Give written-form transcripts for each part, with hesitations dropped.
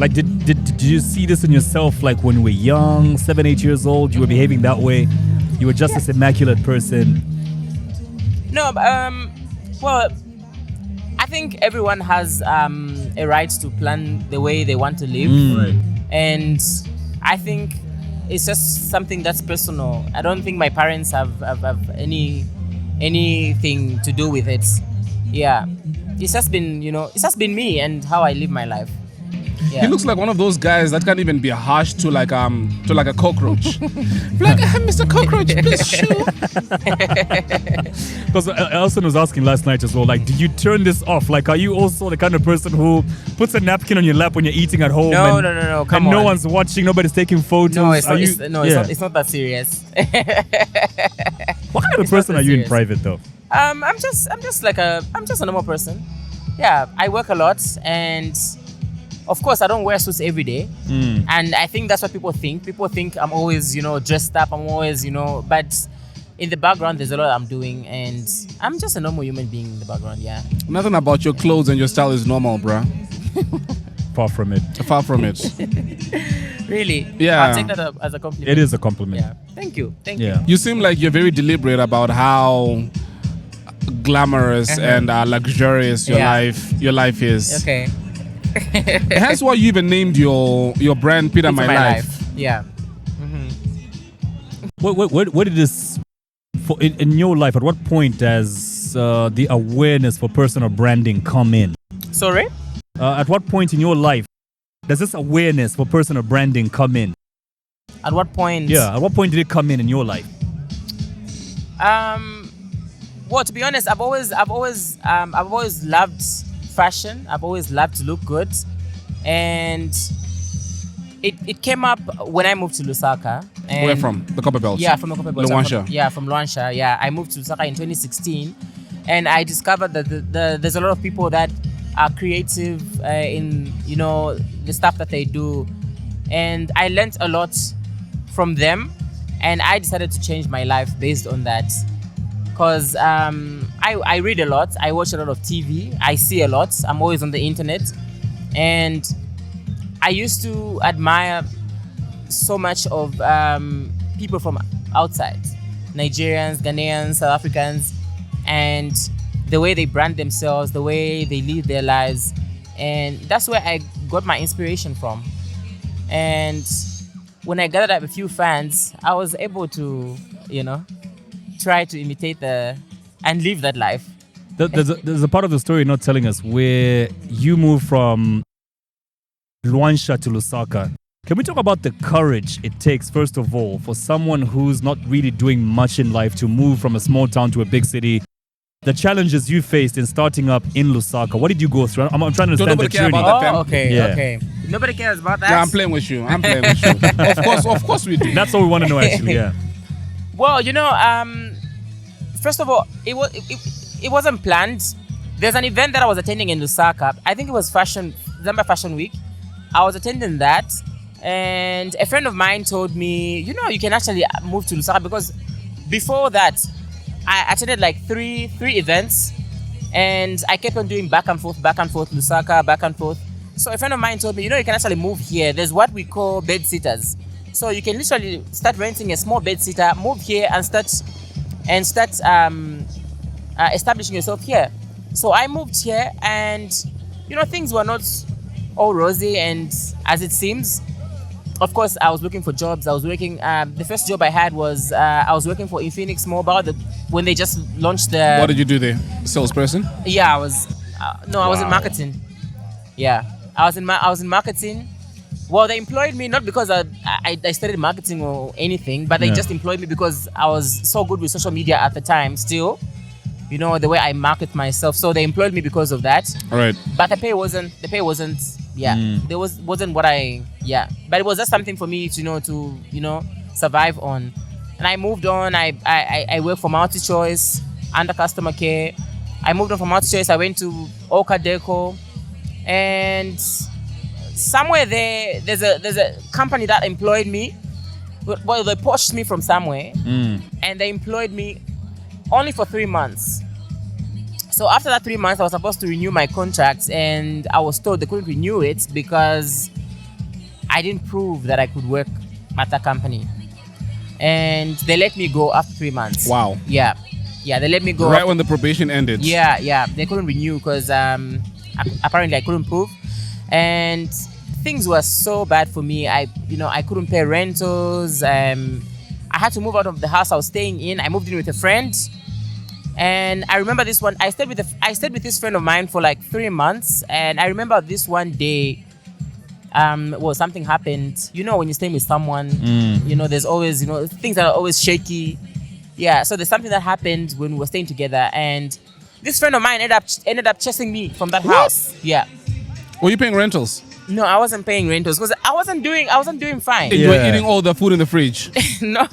Like, did you see this in yourself? Like when you were young, 7, 8 years old, you were behaving that way. You were just this immaculate person. No, well, I think everyone has a right to plan the way they want to live, Right. and I think it's just something that's personal. I don't think my parents have anything to do with it. Yeah, it's just been me and how I live my life. Yeah. He looks like one of those guys that can't even be harsh to like a cockroach. Like, Mr. Cockroach, please shoot. Because Elson was asking last night as well, like, do you turn this off? Like, are you also the kind of person who puts a napkin on your lap when you're eating at home? No, Come on. No one's watching, nobody's taking photos. No, it's not that serious. What kind of person are you in private though? I'm just a normal person. Yeah, I work a lot, and of course I don't wear suits every day. And I think that's what people think. People think I'm always, dressed up. I'm always, but in the background there's a lot I'm doing, and I'm just a normal human being in the background. Yeah. Nothing about your clothes and your style is normal, bruh. Far from it. Far from it. Really? Yeah. I'll take that as a compliment. It is a compliment. Yeah. Thank you. Yeah. You seem like you're very deliberate about how glamorous and luxurious your life is. Okay. That's why you even named your brand Peter My Life. Yeah. What did this in your life? At what point does the awareness for personal branding come in? Sorry? At what point in your life does this awareness for personal branding come in? At what point? Yeah. At what point did it come in your life? Well, to be honest, I've always loved fashion. I've always loved to look good, and it came up when I moved to Lusaka. And Where from? The Copper Belt? Yeah, from the Copper Belt. Luansha? Yeah, from Luansha. Yeah, I moved to Lusaka in 2016, and I discovered that there's a lot of people that are creative in the stuff that they do, and I learned a lot from them, and I decided to change my life based on that. Because I read a lot, I watch a lot of TV, I see a lot, I'm always on the internet, and I used to admire so much of people from outside, Nigerians, Ghanaians, South Africans, and the way they brand themselves, the way they live their lives, and that's where I got my inspiration from. And when I gathered up a few fans, I was able to, try to imitate and live that life. There's a part of the story you're not telling us where you moved from Luansha to Lusaka. Can we talk about the courage it takes, first of all, for someone who's not really doing much in life to move from a small town to a big city? The challenges you faced in starting up in Lusaka. What did you go through? I'm trying to understand the care journey. about that, fam? Okay. Nobody cares about that. Yeah, I'm playing with you. Of course we do. That's what we want to know, actually. Yeah. Well, first of all, it wasn't planned. There's an event that I was attending in Lusaka. I think it was Zambia Fashion Week. I was attending that, and a friend of mine told me, you can actually move to Lusaka, because before that, I attended like three events, and I kept on doing back and forth, Lusaka, back and forth. So a friend of mine told me, you can actually move here. There's what we call bed sitters. So you can literally start renting a small bed sitter, move here, and start establishing yourself here. So I moved here, and things were not all rosy and as it seems. Of course, I was looking for jobs. I was working. The first job I had was I was working for Infinix Mobile when they just launched the. What did you do there? Salesperson? Yeah, I was. I was in marketing. Yeah, I was in marketing. Well, they employed me not because I studied marketing or anything, but they just employed me because I was so good with social media at the time. Still, the way I market myself. So they employed me because of that. All right. But the pay wasn't. Yeah, there wasn't what I. Yeah, but it was just something for me to survive on. And I moved on. I worked for MultiChoice under customer care. I moved on from MultiChoice. I went to Oka Deco, and somewhere there's a company that employed me. Well, they poached me from somewhere, and they employed me only for 3 months. So after that 3 months, I was supposed to renew my contract, and I was told they couldn't renew it because I didn't prove that I could work at that company. And they let me go after 3 months. Wow. Yeah, they let me go. Right when the probation ended. Yeah, they couldn't renew because apparently I couldn't prove. And things were so bad for me. I couldn't pay rentals. I had to move out of the house I was staying in. I moved in with a friend. And I remember this one. I stayed with this friend of mine for like 3 months. And I remember this one day, something happened. You know, when you're staying with someone, there's always, things that are always shaky. Yeah, so there's something that happened when we were staying together, and this friend of mine ended up chasing me from that house. Yeah. Were you paying rentals? No, I wasn't paying rentals because I wasn't doing fine. And you were eating all the food in the fridge. No.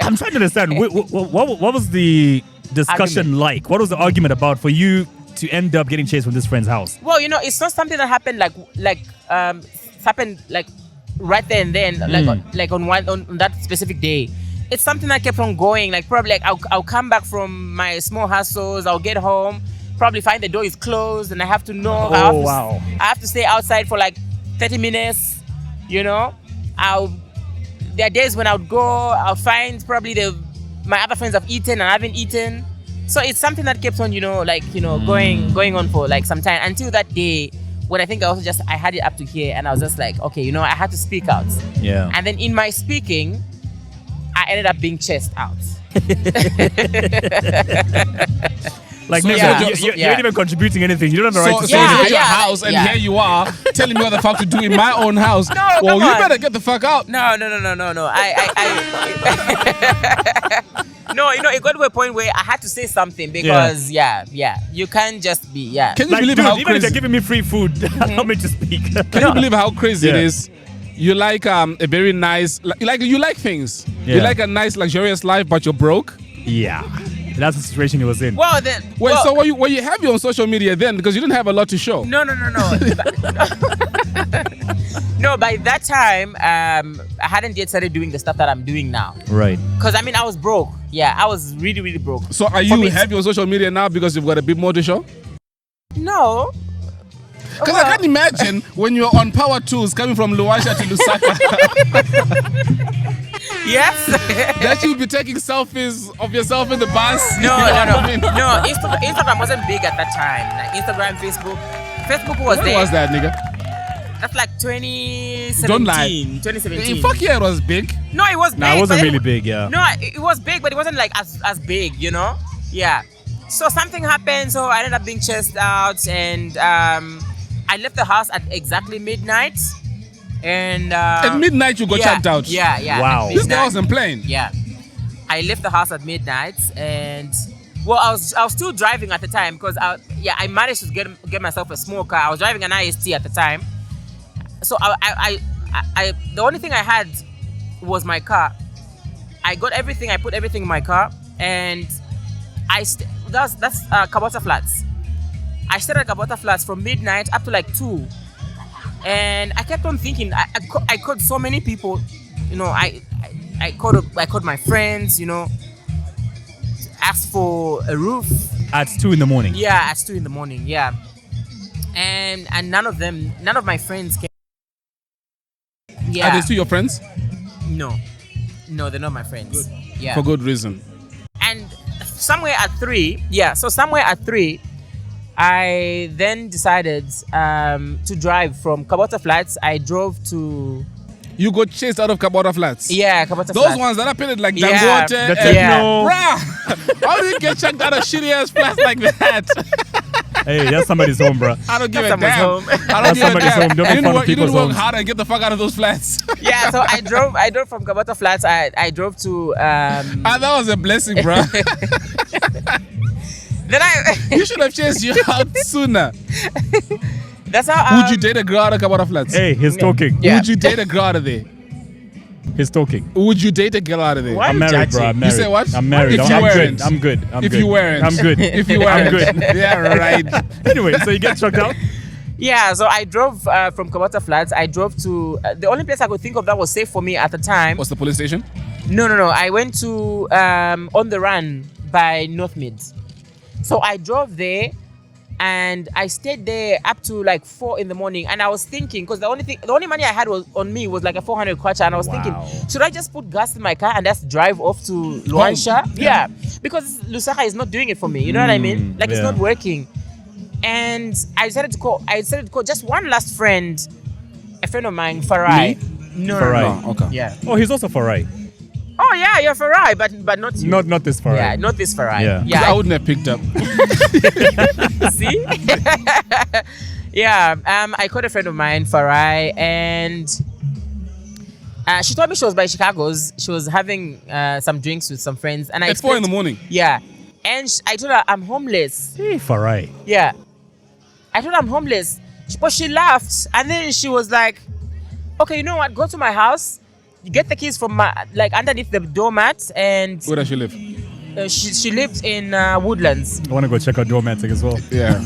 I'm trying to understand. What was the discussion like? What was the argument about for you to end up getting chased from this friend's house? Well, it's not something that happened happened like right there and then, like on that specific day. It's something that kept on going. Like probably like I'll come back from my small hustles. I'll get home, probably find the door is closed, and I have to know. I have to stay outside for like 30 minutes. There are days when I would go. I'll find probably my other friends have eaten and I haven't eaten. So it's something that kept on, going on for like some time until that day when I think I had it up to here, and I was just like, okay, I had to speak out. Yeah. And then in my speaking, I ended up being chased out. Like, So, you ain't even contributing anything. You don't have the right to say So anything. it's your house, and here you are telling me what the fuck to do in my own house. No, well, come you on. better get the fuck out. No. No, it got to a point where I had to say something because, you can't just be, Can you Like, believe dude, how even if crazy? they're giving me free food, allow me to speak. Can you believe how crazy it Yeah. is? You like a very nice, you like things. You Yeah. like a nice, luxurious life, but you're broke. Yeah. That's the situation he was in. Well, then. Wait, well, so were you happy on social media then? Because you didn't have a lot to show. No. No, by that time, I hadn't yet started doing the stuff that I'm doing now. Right. Because, I was broke. Yeah, I was really, really broke. So are For you me- happy on social media now because you've got a bit more to show? No. Because I can't imagine when you're on power tools coming from Lusaka to Lusaka Yes. that you'll be taking selfies of yourself in the bus. No. You know what I mean? No, Instagram wasn't big at that time. Like Instagram, Facebook. Facebook was When there. was that, nigga? That's like 2017. Don't lie. 2017. Fuck yeah, it was big. No, it was big. Nah, it wasn't but really big, yeah. No, it was big, but it wasn't like as big, Yeah. So something happened, so I ended up being chased out, and I left the house at exactly midnight. And At midnight, you got chucked out. Yeah. Wow. at This guy midnight. wasn't playing. Yeah. I left the house at midnight, and I was still driving at the time because I managed to get myself a small car. I was driving an IST at the time, so I the only thing I had was my car. I got everything. I put everything in my car, and that's Kabota Flats. I stayed at Kabota Flats from midnight up to like 2. And I kept on thinking, I called so many people, I called my friends, asked for a roof. At 2 in the morning. Yeah, at 2 in the morning, yeah. And none of my friends came. Yeah. Are they still your friends? No, they're not my friends. Yeah. For good reason. And somewhere at 3, I then decided to drive from Kabota Flats. I drove to... You got chased out of Kabota Flats. Yeah, Kabota Those Flats. ones that are painted like Yeah, Dangote. The and- techno. Bruh, how do you get chucked out of shitty ass flats like that? Hey, that's somebody's home, bro. I don't give a That's damn. someone's home. I don't That's give a somebody's damn. home. Don't You make didn't fun of work, you didn't people's work homes. hard and get the fuck out of those flats. Yeah, so I drove from Kabota Flats. I drove to That was a blessing, bro. then You should have chased you out sooner. that's how Would you date a girl out of Kabota Flats? Hey, he's talking. Yeah. Would you date a girl out of there? He's talking. Would you date a girl out of there? Why? I'm married, bro. I'm You married. say what? I'm married. If you I'm weren't. good. I'm good. I'm If good. you weren't. I'm good. If you I'm weren't. good. Yeah, right. Anyway, so you get chucked out? Yeah, so I drove from Kabota Flats. I drove to the only place I could think of that was safe for me at the time. What's the police station? No. I went to On the Run by North Mid. So I drove there, And I stayed there up to like 4 in the morning, and I was thinking, because the only money I had was on me was like a 400 kwacha, and I was thinking, should I just put gas in my car and just drive off to Luansha? Yeah, because Lusaka is not doing it for me. You know what I mean? Like it's not working. And I decided to call just one last friend, a friend of mine, Farai. No, Okay. Yeah. Oh, he's also Farai. Oh yeah, you're Farai, but not you. Not this Farai. Yeah, not this Farai. Yeah. I wouldn't have picked up. See? Yeah. I called a friend of mine, Farai, and she told me she was by Chicago's. She was having some drinks with some friends, and At 4 in the morning. Yeah, and I told her I'm homeless. Hey, Farai. Yeah, I told her I'm homeless, but she laughed, and then she was like, "Okay, you know what? Go to my house. You get the keys from my underneath the doormat." And Where does she live? she lived in Woodlands. I want to go check out doormatting as well. Yeah.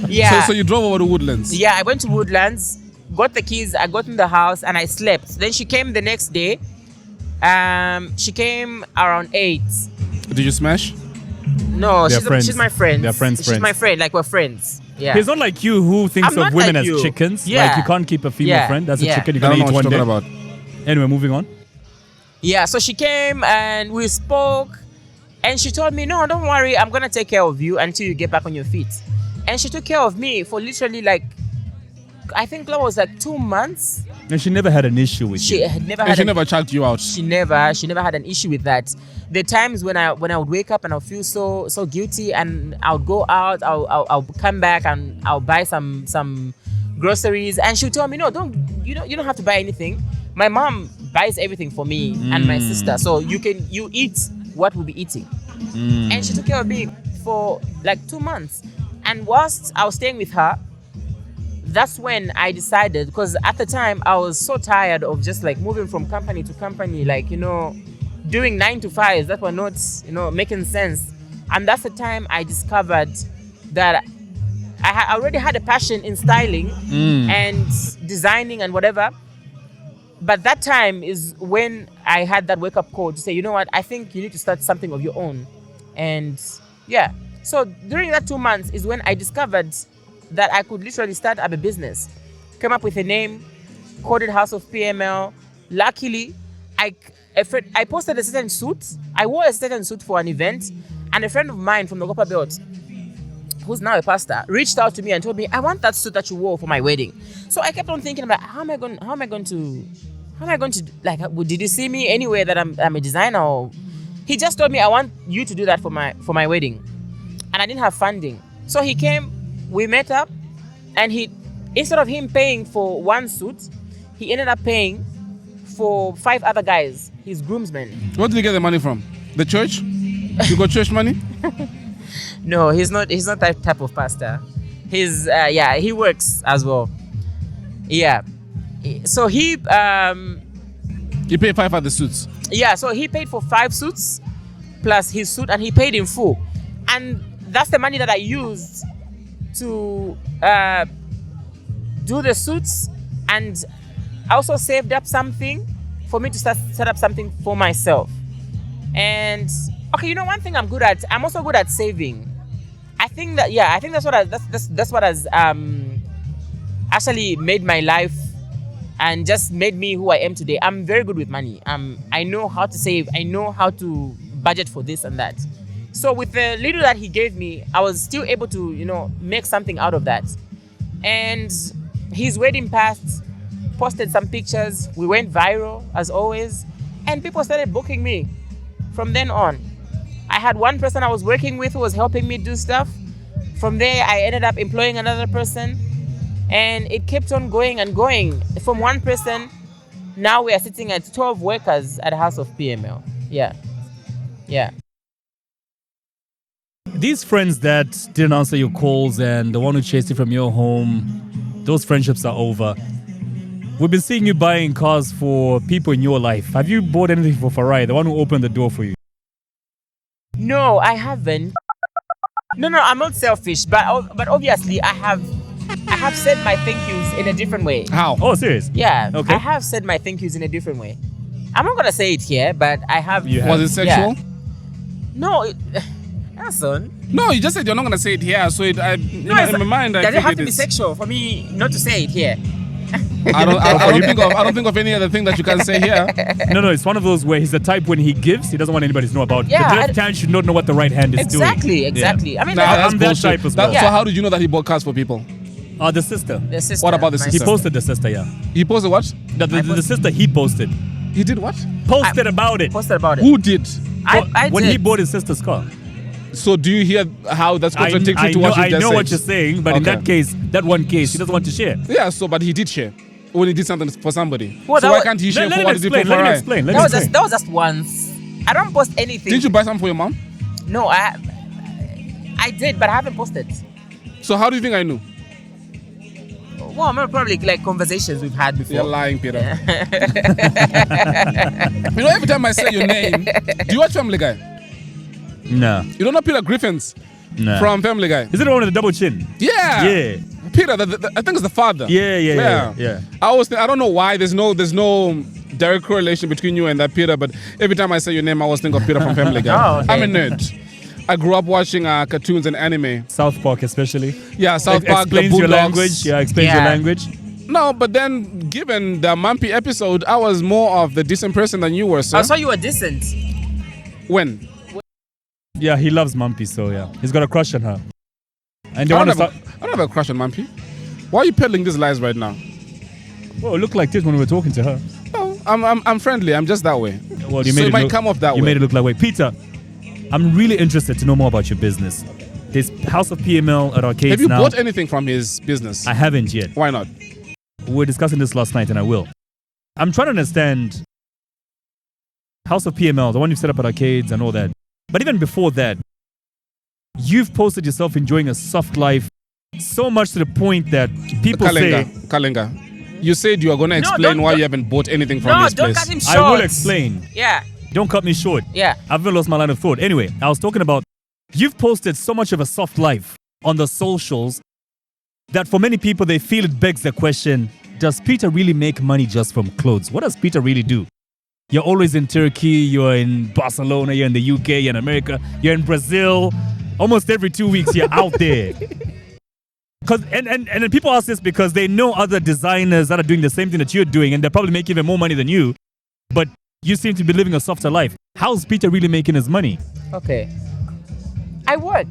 Yeah. So you drove over to Woodlands. Yeah, I went to Woodlands, got the keys, I got in the house, and I slept. Then she came the next day. She came around 8. Did you smash? No, They're friends. she's my friend. They're friends. She's my friend, like we're friends. Yeah. He's not like you who thinks I'm of not women like as you. chickens. Yeah. Like you can't keep a female Yeah. friend. That's Yeah. a chicken you I can don't know eat what one you're day. talking about. Anyway, moving on. Yeah, so she came and we spoke, and she told me, "No, don't worry, I'm gonna take care of you until you get back on your feet." And she took care of me for literally I think that was 2 months. And she never had an issue with She you. had never And had she an never chucked you out. she never had an issue with that. The times when I would wake up and I'll feel so guilty, and I'll go out, I'll come back and I'll buy some groceries, and she'll tell me, "No, you don't have to buy anything. My mom buys everything for me and my sister, so you eat what we'll be eating." And she took care of me for 2 months. And whilst I was staying with her, that's when I decided, because at the time I was so tired of just moving from company to company, doing 9 to 5s that were not, making sense. And that's the time I discovered that I already had a passion in styling and designing and whatever. But that time is when I had that wake-up call to say, you know what, I think you need to start something of your own. And yeah, so during that 2 months is when I discovered that I could literally start up a business. Came up with a name, called it House of PML. Luckily, I posted a certain suit. I wore a certain suit for an event, and a friend of mine from the Copper Belt, who's now a pastor, reached out to me and told me, "I want that suit that you wore for my wedding." So I kept on thinking about how am I going to did you see me anywhere that I'm a designer? Or he just told me, "I want you to do that for my wedding," and I didn't have funding. So he came, we met up, and instead of him paying for one suit, he ended up paying for 5 other guys, his groomsmen. Where did you get the money from? The church? You got church money? No, he's not that type of pastor. He works as well. Yeah. So he You pay 5 for the suits. yeah, so he paid for 5 suits plus his suit, and he paid in full. And that's the money that I used to do the suits, and I also saved up something for me to set up something for myself. And okay, one thing I'm good at, I'm also good at saving. I think that's what has actually made my life and just made me who I am today. I'm very good with money. I know how to save. I know how to budget for this and that. So with the little that he gave me, I was still able to, make something out of that. And his wedding passed, posted some pictures. We went viral as always, and people started booking me from then on. I had one person I was working with who was helping me do stuff. From there, I ended up employing another person, and it kept on going and going. From one person, now we are sitting at 12 workers at House of PML. Yeah. These friends that didn't answer your calls and the one who chased you from your home, those friendships are over. We've been seeing you buying cars for people in your life. Have you bought anything for Farai, the one who opened the door for you? No, I haven't. No, I'm not selfish, but obviously I have said my thank yous in a different way. How? Oh, serious? Yeah, Okay. I have said my thank yous in a different way. I'm not gonna say it here, but I have. You have. Was it sexual? No, Anson, No, you just said you're not gonna say it here. So in my mind, I does it think have it to be is. sexual for me not to say it here? I don't think of any other thing that you can say here. No, it's one of those where he's the type when he gives, he doesn't want anybody to know about. Yeah, the left hand should not know what the right hand is doing. Exactly. Yeah. I mean, Nah, that's I'm that bullshit. type as well. So how did you know that he bought cars for people? The sister. the sister. What about the my sister? He posted the sister, yeah. He posted what? The sister he posted. He did what? Posted about it. Posted about it. Who did? I when did. he bought his sister's car. So do you hear how that's contradictory to what you I just know said? what you're saying, but in Okay. that case, that one case, he doesn't want to share. Yeah, but he did share when he did something for somebody. Well, so that why was- can't he share Let for him what he did for explain. Let him Farai? explain. Let that him was explain. that was just once. I don't post anything. Didn't you buy something for your mom? No, I did, but I haven't posted. So how do you think I knew? Well, probably like conversations we've had before. You're lying, Peter. You know, every time I say your name, do you watch Family Guy? Nah. You don't know Peter Griffins Nah. from Family Guy? Is it the one with the double chin? Yeah. Yeah. Peter, I think it's the father. Yeah. I always think, I don't know why there's no direct correlation between you and that Peter, but every time I say your name, I always think of Peter from Family Guy. Oh, okay. I'm a nerd. I grew up watching cartoons and anime. South Park especially. Yeah, South Park, the Explains your Boondocks. language. Yeah, explains your Yeah. language. No, but then given the Mumpy episode, I was more of the decent person than you were, sir. I saw you were decent. When? Yeah, he loves Mumpy, so yeah. He's got a crush on her. And they I want don't, to have start. a, I don't have a crush on Mumpy. Why are you peddling these lies right now? Well, it looked like this when we were talking to her. No, I'm friendly. I'm just that way. Well, you So made it it might look, come off that you way. made it look like way. Peter, I'm really interested to know more about your business. There's House of PML at arcades Have you now. bought anything from his business? I haven't yet. Why not? We were discussing this last night, and I will. I'm trying to understand House of PML, the one you've set up at arcades and all that. But even before that, you've posted yourself enjoying a soft life so much to the point that people say... Kalenga, you said you are going to explain why you haven't bought anything from No, his don't place. cut him short. I will explain. Yeah. Don't cut me short. Yeah. I've even lost my line of thought. Anyway, I was talking about you've posted so much of a soft life on the socials that for many people, they feel it begs the question, does Peter really make money just from clothes? What does Peter really do? You're always in Turkey, you're in Barcelona, you're in the UK, you're in America, you're in Brazil. Almost every 2 weeks, you're out there. And people ask this because they know other designers that are doing the same thing that you're doing, and they probably make even more money than you. But you seem to be living a softer life. How's Peter really making his money? Okay. I work.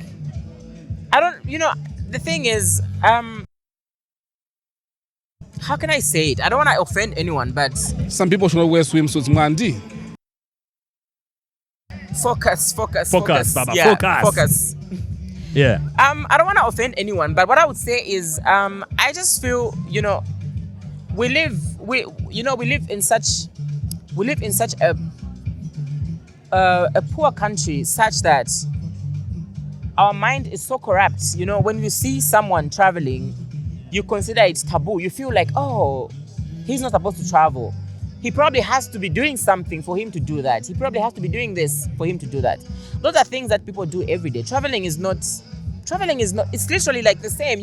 I don't, the thing is, how can I say it? I don't want to offend anyone, but Some people should not wear swimsuits, Mandi. focus. Baba, Yeah, focus. focus. Yeah. I don't want to offend anyone, but what I would say is, I just feel, we live in such a poor country, such that our mind is so corrupt. When you see someone traveling, you consider it's taboo. You feel like, oh, he's not supposed to travel. He probably has to be doing something for him to do that. He probably has to be doing this for him to do that. Those are things that people do every day. Traveling is not, it's literally like the same.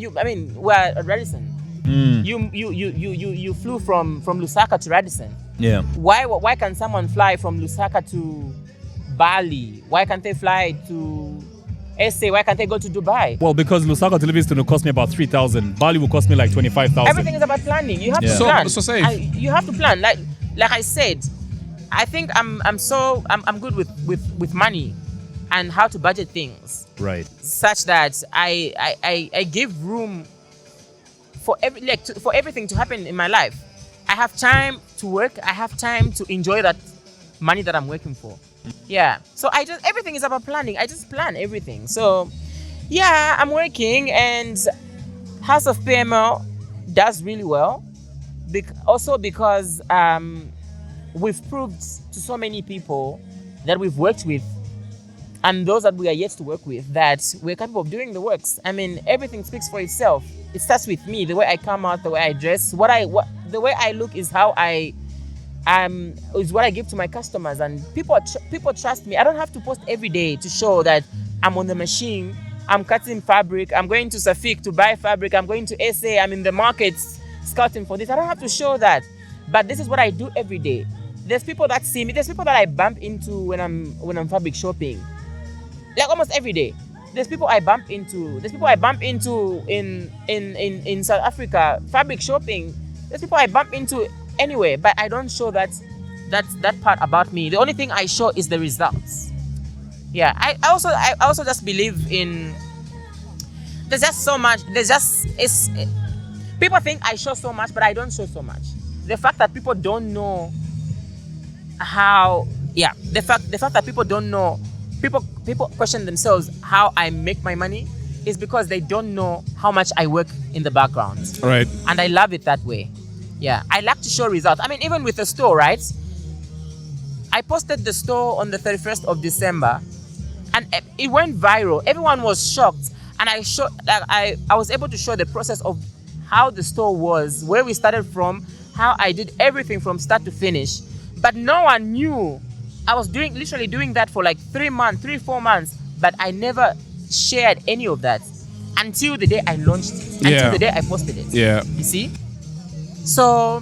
We're at Radisson. You flew from Lusaka to Radisson. Yeah. Why can someone fly from Lusaka to Bali? Why can't they fly to SA? Why can't they go to Dubai? Well, because Lusaka to Livingston will cost me about 3,000. Bali will cost me like 25,000. Everything is about planning. You have to Yeah. plan. So safe. You have to plan. Like I said, I think I'm good with money and how to budget things, Right. such that I give room for for everything to happen in my life. I have time to work. I have time to enjoy that money that I'm working for. Yeah. So everything is about planning. I just plan everything. So yeah, I'm working, and House of PML does really well. Also because we've proved to so many people that we've worked with, and those that we are yet to work with, that we're capable of doing the works. Everything speaks for itself. It starts with me, the way I come out, the way I dress, the way I look is how is what I give to my customers, and people trust me. I don't have to post every day to show that I'm on the machine, I'm cutting fabric, I'm going to Safik to buy fabric, I'm going to SA, I'm in the markets scouting for this. I don't have to show that, but this is what I do every day. There's people that see me, there's people that I bump into when I'm fabric shopping, like almost every day. there's people I bump into. There's people I bump into in South Africa, fabric shopping. There's people I bump into anywhere, but I don't show that part about me. The only thing I show is the results. Yeah, I also just believe in. There's just so much. People think I show so much, but I don't show so much. The fact that people don't know how. Yeah, the fact that people don't know. People question themselves how I make my money is because they don't know how much I work in the background. Right. And I love it that way. Yeah, I like to show results. I mean, even with the store, right? I posted the store on the 31st of December, and it went viral. Everyone was shocked, and I was able to show the process of how the store was, where we started from, how I did everything from start to finish. But no one knew. I was literally doing that for like 3 months, 4 months, but I never shared any of that until the day I launched it, until the day I posted it. Yeah. You see? So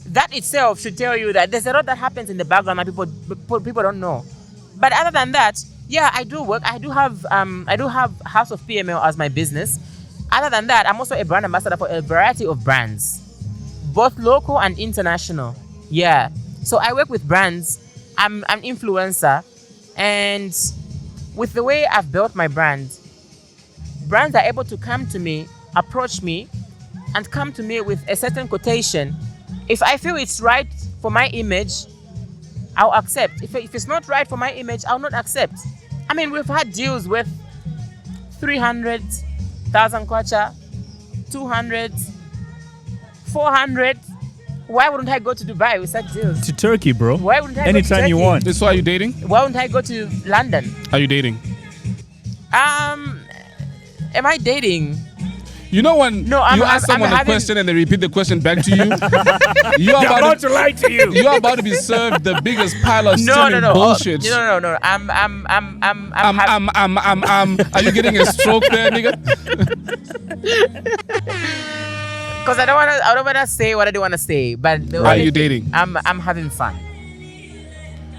that itself should tell you that there's a lot that happens in the background that people don't know. But other than that, yeah, I do work. I do have House of PML as my business. Other than that, I'm also a brand ambassador for a variety of brands, both local and international. Yeah. So I work with brands. I'm an influencer, and with the way I've built my brand, brands are able to come to me, approach me, and come to me with a certain quotation. If I feel it's right for my image, I'll accept. If it's not right for my image, I'll not accept. I mean, we've had deals with 300,000 kwacha, 200, 400. Why wouldn't I go to Dubai with such deals? To Turkey, bro. Why wouldn't I Anytime go to you Turkey? want. So are you dating? Why wouldn't I go to London? Are you dating? Am I dating? You know when you ask someone a question and they repeat the question back to you? You're about to lie to you. You're about to be served the biggest pile of steaming bullshit. No. Are you getting a stroke there, nigga? Because I don't wanna say what I don't wanna say. But Are you dating? I'm having fun.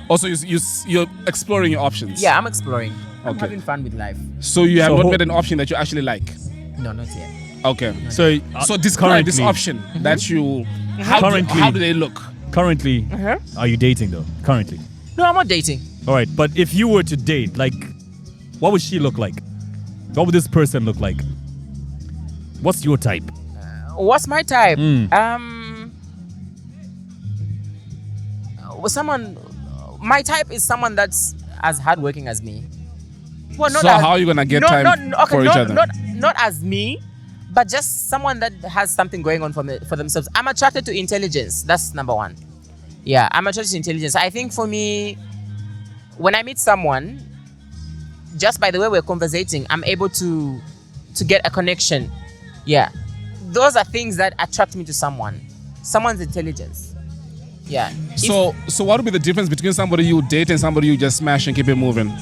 Also, you're exploring your options. Yeah, I'm exploring. I'm Okay. having fun with life. So you have not met an option that you actually like. No, not yet. Okay. So describe this currently- option that you. How do they look? Currently, are you dating though? Currently. No, I'm not dating. All right, but if you were to date, like, what would she look like? What would this person look like? What's your type? What's my type? My type is someone that's as hardworking as me. Well, So how are you gonna get time for each other? Not as me, but just someone that has something going on for themselves. I'm attracted to intelligence. That's number one. Yeah, I'm attracted to intelligence. I think for me, when I meet someone, just by the way we're conversating, I'm able to get a connection. Yeah, those are things that attract me to someone's intelligence. Yeah. So what would be the difference between somebody you date and somebody you just smash and keep it moving?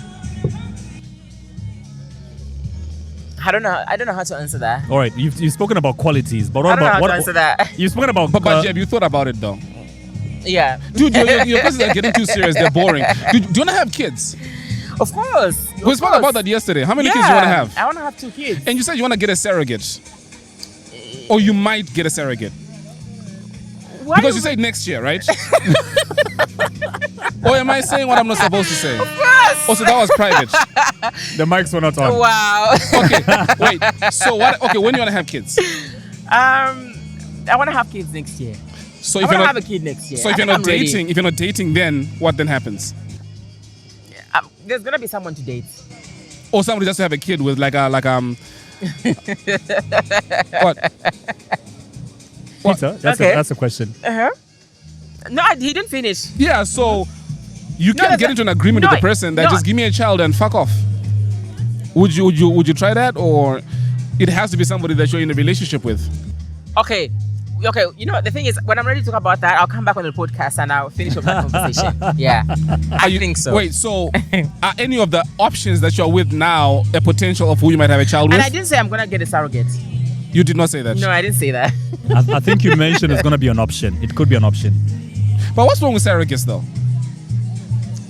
I don't know how to answer that. All right, you've spoken about qualities, but I what don't know about how to answer that. You've spoken about But Jeb, you thought about it though. Yeah. Dude, your questions are getting too serious. They're boring. Do you want to have kids? Of course. We spoke about that yesterday. How many kids do you want to have? I want to have 2 kids. And you said you want to get a surrogate. Or you might get a surrogate. Why Because you said next year, right? Or am I saying what I'm not supposed to say? Of course. Oh, so that was private. the mics were not on. Wow. Okay, wait. So what? Okay, when do you want to have kids? I want to have kids next year. So I if want you're to not have a kid next year. So if I you're think not I'm ready. dating, if you're not dating, then what then happens? There's gonna be someone to date. Or somebody just to have a kid with what? Peter, Okay. that's a question. No, he didn't finish. Yeah, so you No, can't that's get a- into an agreement no, with the person that no. just give me a child and fuck off. Would you try that, or it has to be somebody that you're in a relationship with? Okay. You know what? The thing is, when I'm ready to talk about that, I'll come back on the podcast and I'll finish up that conversation. Yeah. I think so. Wait, so are any of the options that you're with now a potential of who you might have a child with? And I didn't say I'm gonna get a surrogate. You did not say that. No, I didn't say that. I think you mentioned it's going to be an option. It could be an option. But what's wrong with surrogates though?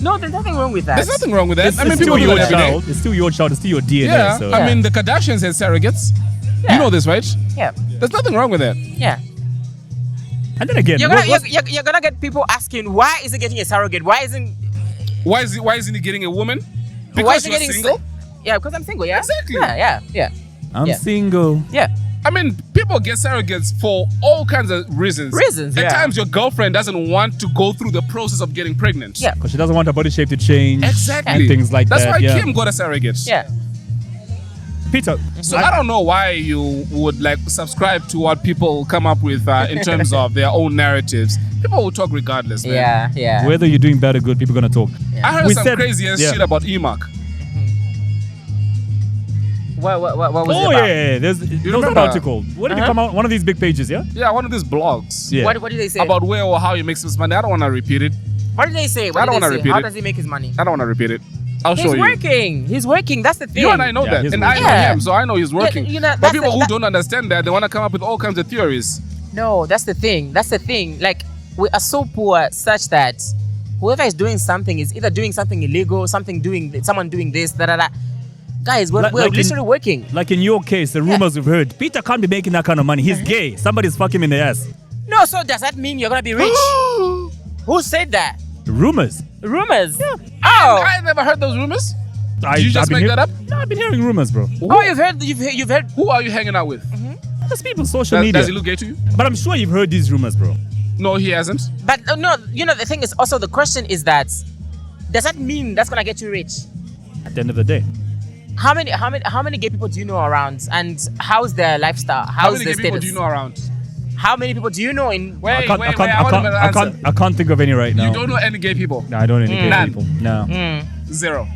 No, there's nothing wrong with that. There's nothing wrong with that. It's still your child. It's still your child. It's still your DNA. Yeah. So. I mean, the Kardashians had surrogates. Yeah. You know this, right? Yeah. There's nothing wrong with that. Yeah. And then again, You're gonna get people asking, why is he getting a surrogate? Why isn't he getting a woman? Because why is he you're getting single? Yeah, because I'm single, yeah? Exactly. Yeah. I'm single. Yeah. I mean, people get surrogates for all kinds of reasons. At times, your girlfriend doesn't want to go through the process of getting pregnant. Yeah. Because she doesn't want her body shape to change. Exactly. And things like That's that. why Kim got a surrogate. Yeah. Peter. So I don't know why you would like subscribe to what people come up with in terms of their own narratives. People will talk regardless, man. Yeah. Whether you're doing bad or good, people are going to talk. I heard some crazy ass shit about EMAC. What was it about? Yeah. There was an article. What did it come out? One of these big pages, yeah? Yeah, one of these blogs. Yeah. What did they say? About where or how he makes his money. I don't want to repeat it. What did they say? I don't want to repeat How it. does he make his money? I don't want to repeat it. I'll show you. He's working. That's the thing. You and I know that. And I know him, so I know he's working. But people who don't understand that, they want to come up with all kinds of theories. No, that's the thing. Like, we are so poor such that whoever is doing something is either doing something illegal, someone doing this, da. Guys, we're literally working. Like in your case, the rumors we've heard, Peter can't be making that kind of money. He's gay. Somebody's fucking him in the ass. No, so does that mean you're going to be rich? Who said that? Rumors. Rumors? Yeah. Oh. I never heard those rumors. Did you just make that up? No, I've been hearing rumors, bro. Oh, you've heard. Who are you hanging out with? There's people on social media. Does he look gay to you? But I'm sure you've heard these rumors, bro. No, he hasn't. But no, the thing is also, the question is that, does that mean that's going to get you rich? At the end of the day. How many gay people do you know around, and how's their lifestyle? How many their gay people status? do you know around? How many people do you know in? Wait, I can't think of any right now. You don't know any gay people? No, I don't know any gay None. people. No. Zero.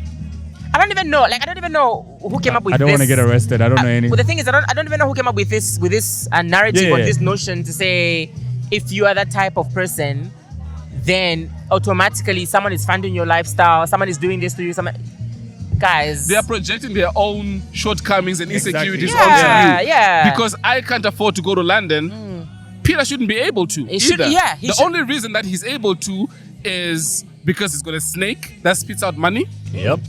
I don't even know. Like, I don't even know who came up with this. I don't want to get arrested. I don't know any. Well, the thing is, I don't even know who came up with this narrative or this notion to say, if you are that type of person, then automatically someone is funding your lifestyle. Someone is doing this to you. Guys, they are projecting their own shortcomings and insecurities onto you. Yeah. Because I can't afford to go to London. Peter shouldn't be able to either. The only reason that he's able to is because he's got a snake that spits out money. Yep.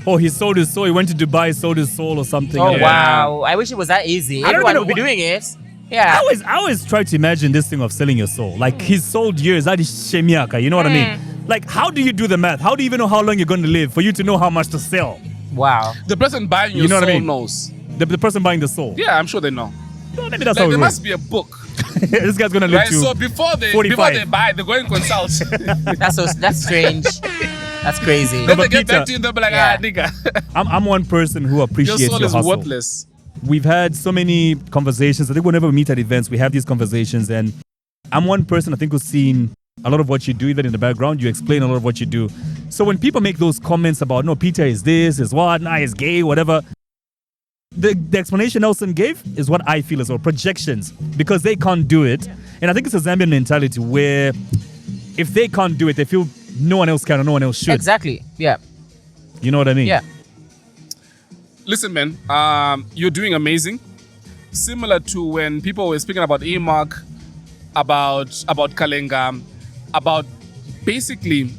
Oh, he sold his soul. He went to Dubai, sold his soul or something. Oh, wow. I wish it was that easy. Everyone would be doing it. Yeah. I always try to imagine this thing of selling your soul. Like, he's sold years. That is shemiaka. You know what I mean? Like, how do you do the math? How do you even know how long you're going to live for you to know how much to sell? Wow. The person buying your soul knows. The person buying the soul. Yeah, I'm sure they know. Well, maybe that's how it there works. must be a book. This guy's going to live to So before they buy, they go and consult. That's strange. That's crazy. Then they get back to you and they'll be like, nigga. I'm one person who appreciates your soul is hustle. worthless. We've had so many conversations. I think whenever we meet at events, we have these conversations. And I'm one person I think who's seen a lot of what you do, even in the background. You explain a lot of what you do. So when people make those comments about, no, Peter is this, is what, nah, is gay, whatever, the explanation Nelson gave is what I feel as well, projections, because they can't do it. And I think it's a Zambian mentality where if they can't do it, they feel no one else can or no one else should. Exactly. Yeah. You know what I mean? Yeah. Listen, man, you're doing amazing. Similar to when people were speaking about EMAC, about Kalenga, about basically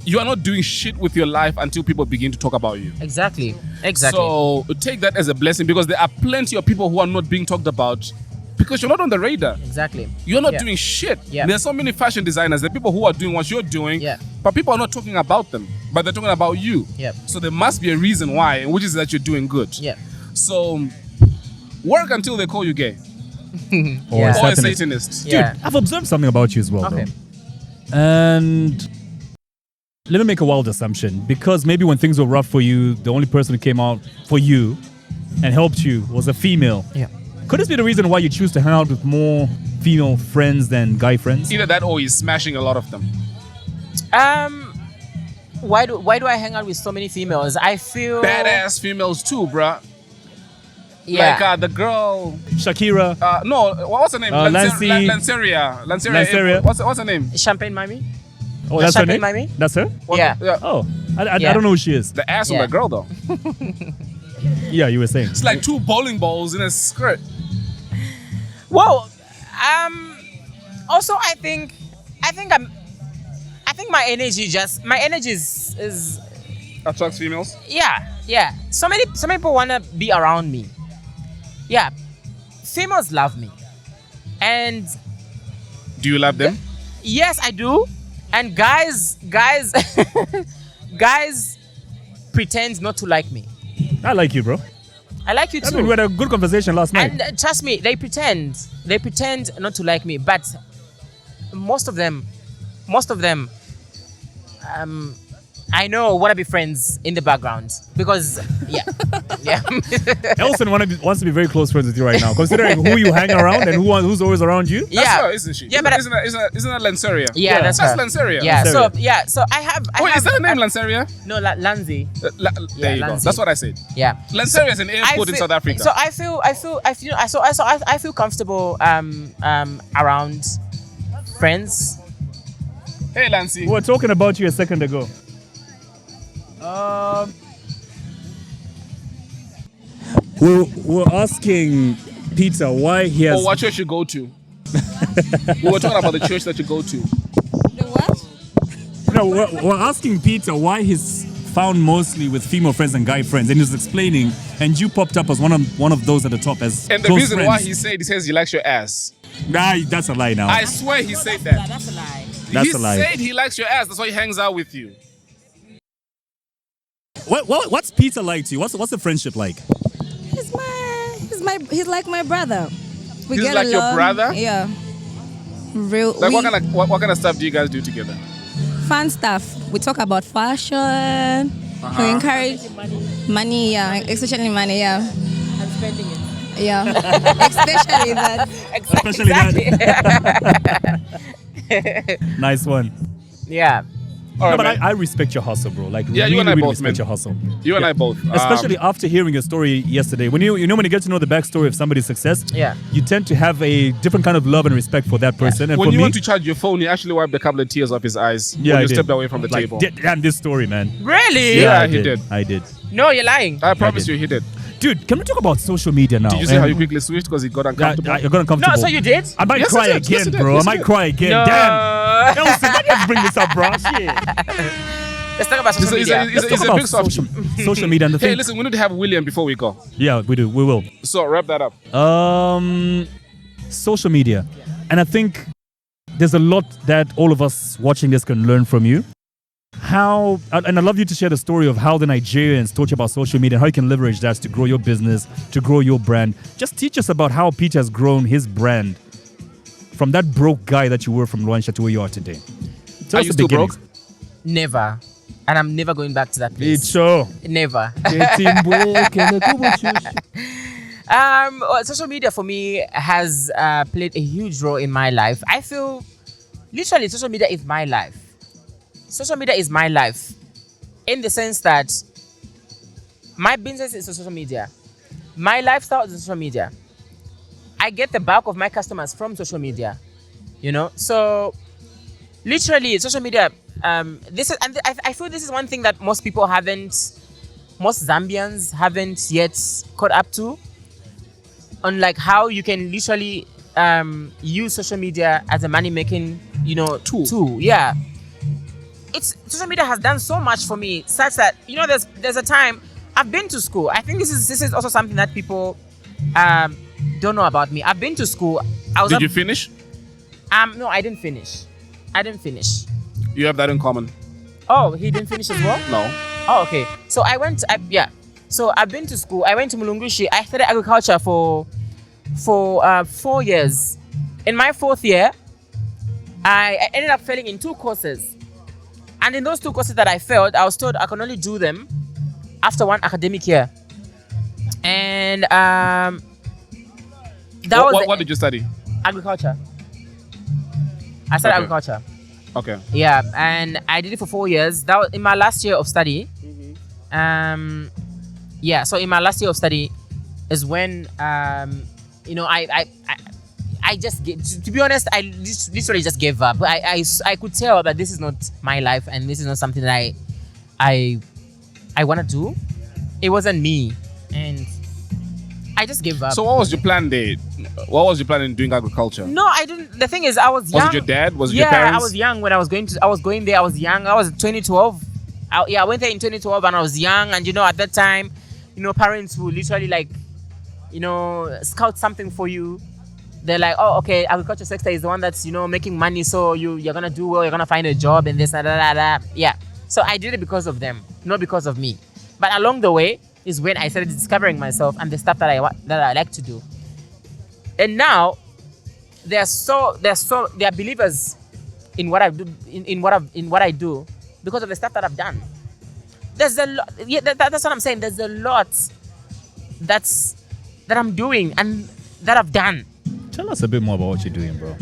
you are not doing shit with your life until people begin to talk about you. Exactly. So take that as a blessing, because there are plenty of people who are not being talked about because you're not on the radar. Exactly. You're not doing shit. Yeah. There's so many fashion designers, there are people who are doing what you're doing, but people are not talking about them, but they're talking about you. Yeah. So there must be a reason why, which is that you're doing good. Yeah. So work until they call you gay. Or a Satanist. Dude, I've observed something about you as well, okay. though. And let me make a wild assumption. Because maybe when things were rough for you, the only person who came out for you and helped you was a female. Yeah. Could this be the reason why you choose to hang out with more female friends than guy friends? Either that or he's smashing a lot of them. Why do I hang out with so many females? I feel badass females too, bruh. Yeah. Like the girl Shakira. No, what's her name? Lanceria. What's her name? Champagne Mami. Oh, that's her name? Mami? That's her? Yeah. Oh, I don't know who she is. The ass of the girl, though. Yeah, you were saying. It's like 2 bowling balls in a skirt. Well, also I think think my energy is Attracts females. yeah. So many people wanna be around me. Yeah, females love me, and Do you love them? yes, I do. And guys, guys pretend not to like me. I like you, bro. I like you I too. mean, we had a good conversation last night. And trust me, they pretend not to like me, but most of them, I know want to be friends in the background because, yeah. Elson wants to be very close friends with you right now, considering who you hang around and who's always around you. That's Yeah. her, isn't she? Yeah, but isn't that Lanceria? Yeah, that's That's her. Lanceria. Yeah, Lanceria. so I have. Wait, is that her name, Lanceria? No, Lanzi. There you go. Lanzi. That's what I said. Yeah. Lanceria is an airport in South Africa. So I feel comfortable around friends. Hey, Lancy. We were talking about you a second ago. We're asking Peter why he has. Or what church you go to? We were talking about the church that you go to. The what? No, we're asking Peter why he's found mostly with female friends and guy friends, and he was explaining, and you popped up as one of those at the top as And the close reason friends. why he says he likes your ass. Nah, that's a lie now. I swear he said that. That's a lie. That's He a lie. said he likes your ass. That's why he hangs out with you. What's Peter like to you? What's the friendship like? He's like my brother. We He's get like your along. brother? Yeah. Real. Like what kind of stuff do you guys do together? Fun stuff. We talk about fashion. We encourage money. Yeah, especially money. Yeah, I'm spending it. yeah, especially that. Especially that. Nice one. Yeah. All No, right, but man. I respect your hustle, bro. Like, Yeah, really, you and I really both, respect man. your hustle. You and I both. Especially after hearing your story yesterday. When you when you get to know the backstory of somebody's success, Yeah. you tend to have a different kind of love and respect for that person. And when for you me, went to charge your phone, you actually wiped a couple of tears off his eyes yeah, when I you did. stepped away from the Like, table. Damn, this story, man. Really? Yeah, I he did. I did. No, you're lying. I promise did. you, he did. Dude, can we talk about social media now? Did you see how you quickly switched because he got uncomfortable? You're going uncomfortable. No, so you did? I might Yes, cry I did. Yes, again, I did. bro. Yes, I I might did. cry again. No. Damn. Elson, why do you have to bring this up, bro? Shit. Let's talk about social media. It's Let's a talk big about soft. social media and the Hey, thing. listen, we need to have William before we go. Yeah, we do. We will. So wrap that up. Social media. And I think there's a lot that all of us watching this can learn from you. And I'd love you to share the story of how the Nigerians taught you about social media and how you can leverage that to grow your business, to grow your brand. Just teach us about how Peter has grown his brand from that broke guy that you were from Luansha to where you are today. Tell Are us you the still beginnings. broke? Never. And I'm never going back to that place. It's so. Never. Social media for me has played a huge role in my life. I feel literally social media is my life. Social media is my life in the sense that my business is on social media. My lifestyle is on social media. I get the bulk of my customers from social media, you know? So literally social media, I feel this is one thing that most Zambians haven't yet caught up to, on like how you can literally use social media as a money-making, tool. Yeah. Social media has done so much for me, such that there's a time I've been to school. I think this is also something that people don't know about me. I've been to school. Did you finish? No, I didn't finish. You have that in common. Oh, he didn't finish as well? No. Oh, okay. So So I've been to school. I went to Mulungushi. I studied agriculture for 4 years. In my 4th year, I ended up failing in 2 courses. And in those 2 courses that I failed, I was told I can only do them after 1 academic year. And what did you study? Agriculture. I studied Okay. agriculture. Okay. Yeah, and I did it for 4 years. That was in my last year of study. So in my last year of study is when I just to be honest, I literally just gave up. I could tell that this is not my life and this is not something that I want to do. It wasn't me, and I just gave up. So what was your plan there? What was your plan in doing agriculture? No, I didn't. The thing is, I was young. Was it your dad? Was it yeah, your parents? I was young when I was going there. I was young. I was 2012. I went there in 2012 and I was young. And at that time, parents who literally scout something for you. They're like, oh, okay, agriculture sector is the one that's making money, so you're gonna do well. You're gonna find a job and this and that. Yeah. So I did it because of them, not because of me. But along the way is when I started discovering myself and the stuff that I like to do. And now they're believers in what I do, in what I do, because of the stuff that I've done. There's a lot. Yeah, that's what I'm saying. There's a lot that I'm doing and that I've done. Tell us a bit more about what you're doing, bro.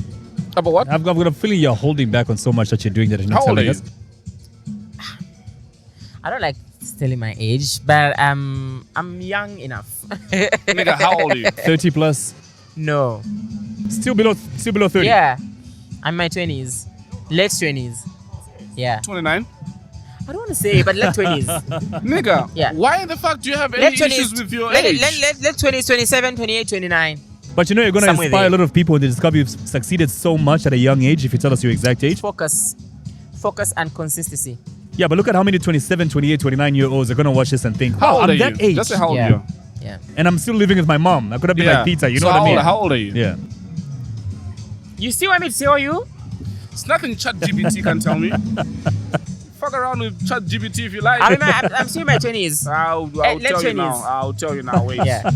About what? I've got a feeling you're holding back on so much that you're doing that you're not How old telling are us. I don't like telling my age, but I'm young enough. Nigga, how old are you? 30 plus. No. Still below 30. Yeah. I'm in my 20s. Late 20s. Yeah. 29? I don't want to say, but late 20s. Nigga, Yeah. why the fuck do you have any Late 20s. issues with your age? Late 20s, 27, 28, 29. But you're going to Somewhere inspire there. a lot of people when they discover you've succeeded so much at a young age, if you tell us your exact age. Focus and consistency. Yeah, but look at how many 27, 28, 29-year-olds are going to watch this and think, How wow, old I'm are that you? age. Just say how old Yeah. you are. Yeah. And I'm still living with my mom. I could have been like Peter, you know So what I mean? How old are you? Yeah. You still want me to tell you? It's nothing ChatGPT can tell me. Fuck around with ChatGPT if you like. I'm still in my 20s. I'll late tell you 20s. now. I'll tell you now. Wait. Yeah.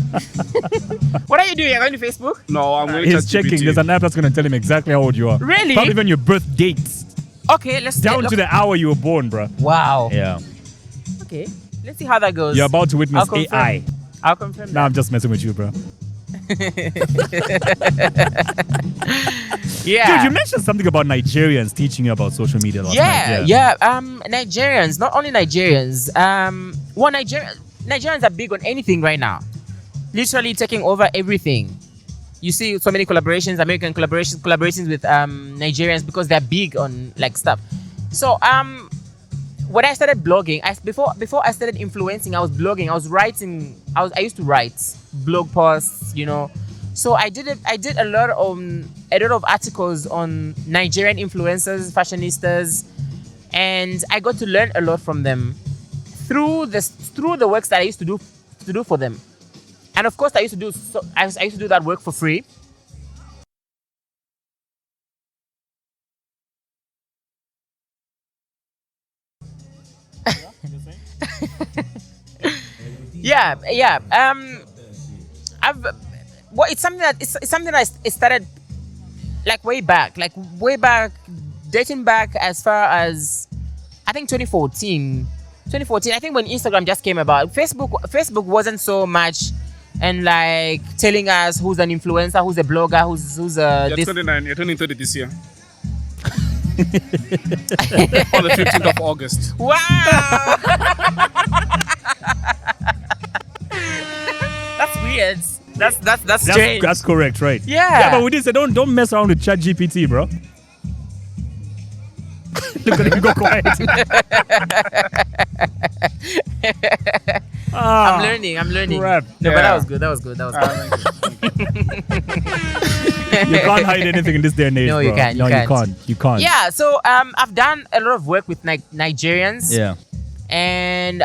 What are you doing? You're going to Facebook? No, I'm going to He's checking. There's an app that's going to tell him exactly how old you are. Really? Probably even your birth dates. Okay, let's Down to the hour you were born, bro. Wow. Yeah. Okay. Let's see how that goes. You're about to witness I'll confirm. AI. I'll confirm Nah, that. I'm just messing with you, bro. Yeah. Dude, you mentioned something about Nigerians teaching you about social media last night. Yeah. Nigerians, not only Nigerians. Nigerians are big on anything right now. Literally taking over everything. You see so many collaborations, American collaborations with Nigerians because they're big on stuff. So when I started blogging, before I started influencing, I was blogging. I was writing. I used to write blog posts, So I did a lot of articles on Nigerian influencers, fashionistas, and I got to learn a lot from them through the works that I used to do for them. And of course, I used to do that work for free. Yeah. It's something that I started way back, dating back as far as I think 2014. I think when Instagram just came about. Facebook wasn't so much and telling us who's an influencer, who's a blogger, who's You're this. 29. You're turning 30 this year. On the 15th of August. Wow. That's weird. That's strange. That's correct, right? Yeah. Yeah, but we did say don't mess around with ChatGPT, bro. Look at him go quiet. I'm learning. Crap. No, but Yeah. that was good. You can't hide anything in this day and age, No, bro. you can't. You can't. Yeah, so I've done a lot of work with Nigerians. Yeah. And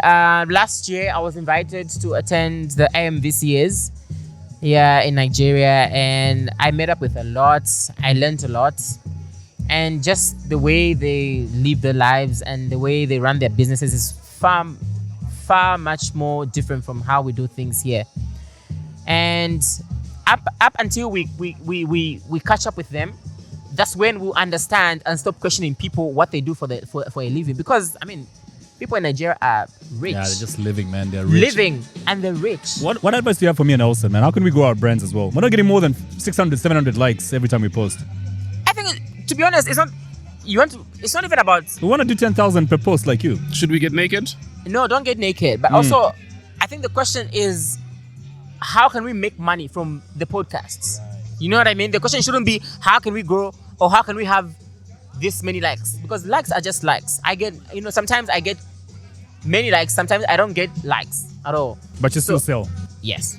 last year I was invited to attend the IMVCAs in Nigeria, and I met up with a lot. I learned a lot, and just the way they live their lives and the way they run their businesses is far much more different from how we do things here. And up until we catch up with them, that's when we'll understand and stop questioning people what they do for a living. Because people in Nigeria are rich. Yeah, they're just living, man. They're rich. Living, and they're rich. What advice do you have for me and Nelson, man? How can we grow our brands as well? We're not getting more than 600, 700 likes every time we post. I think, to be honest, it's not even about. We want to do 10,000 per post like you. Should we get naked? No, don't get naked. But also, I think the question is, how can we make money from the podcasts? You know what I mean? The question shouldn't be how can we grow or how can we have this many likes, because likes are just likes. I get, sometimes I get many likes, sometimes I don't get likes at all. But you still sell. Yes.